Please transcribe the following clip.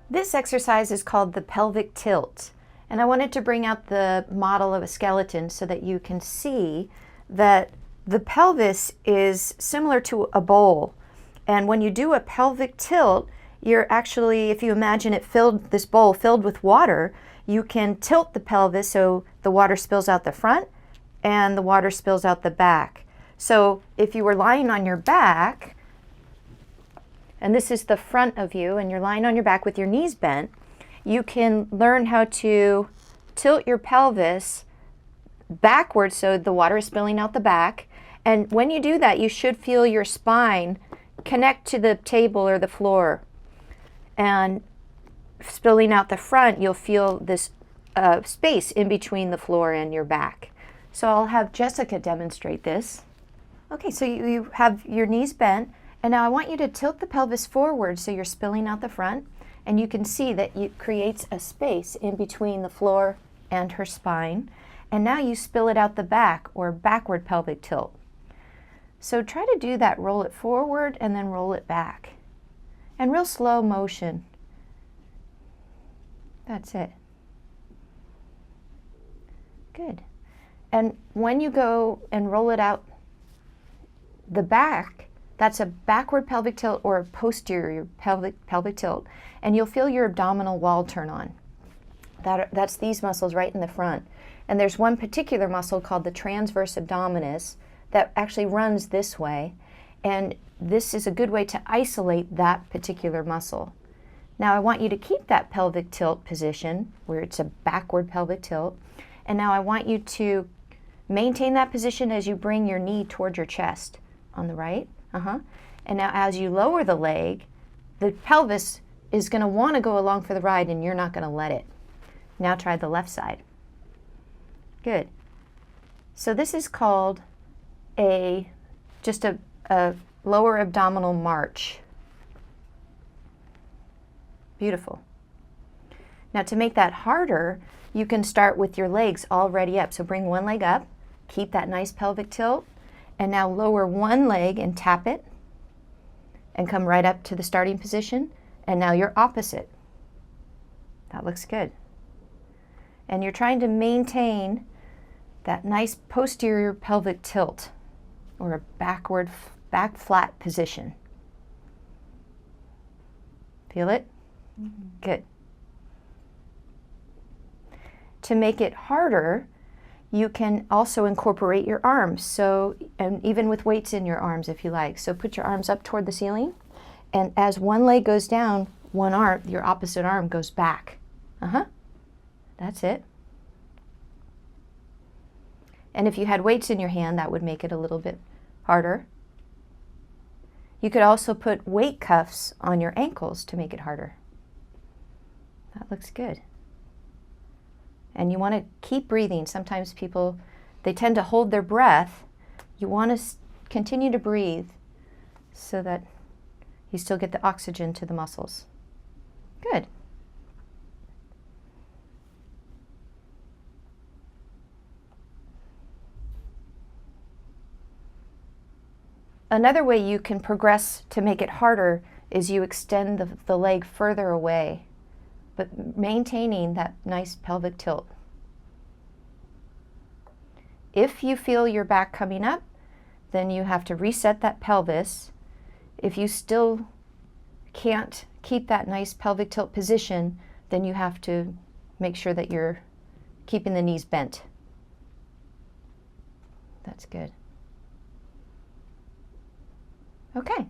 This exercise is called the pelvic tilt, and I wanted to bring out the model of a skeleton so that you can see that the pelvis is similar to a bowl. And when you do a pelvic tilt, you're actually, if you imagine it filled, this bowl filled with water, you can tilt the pelvis so the water spills out the front and the water spills out the back. So if you were lying on your back, and this is the front of you, and you're lying on your back with your knees bent, you can learn how to tilt your pelvis backwards so the water is spilling out the back. And when you do that, you should feel your spine connect to the table or the floor. And spilling out the front, you'll feel this space in between the floor and your back. So I'll have Jessica demonstrate this. Okay, so you have your knees bent, and now I want you to tilt the pelvis forward so you're spilling out the front, and you can see that it creates a space in between the floor and her spine. And now you spill it out the back, or backward pelvic tilt. So try to do that, roll it forward and then roll it back. And real slow motion. That's it. Good. And when you go and roll it out the back, that's a backward pelvic tilt or a posterior pelvic tilt. And you'll feel your abdominal wall turn on. That's these muscles right in the front. And there's one particular muscle called the transverse abdominis that actually runs this way. And this is a good way to isolate that particular muscle. Now I want you to keep that pelvic tilt position where it's a backward pelvic tilt. And now I want you to maintain that position as you bring your knee towards your chest on the right. And now as you lower the leg, the pelvis is going to want to go along for the ride, and you're not going to let it. Now try the left side. Good. So this is called just a lower abdominal march. Beautiful. Now to make that harder, you can start with your legs already up. So bring one leg up, keep that nice pelvic tilt, and now lower one leg and tap it, and come right up to the starting position, and now you're opposite. That looks good. And you're trying to maintain that nice posterior pelvic tilt, or a backward, back flat position. Feel it? Mm-hmm. Good. To make it harder, you can also incorporate your arms, and even with weights in your arms if you like. So put your arms up toward the ceiling, and as one leg goes down, one arm, your opposite arm goes back. That's it. And if you had weights in your hand, that would make it a little bit harder. You could also put weight cuffs on your ankles to make it harder. That looks good. And you want to keep breathing. Sometimes people, they tend to hold their breath. You want to continue to breathe so that you still get the oxygen to the muscles. Good. Another way you can progress to make it harder is you extend the leg further away, but maintaining that nice pelvic tilt. If you feel your back coming up, then you have to reset that pelvis. If you still can't keep that nice pelvic tilt position, then you have to make sure that you're keeping the knees bent. That's good. Okay.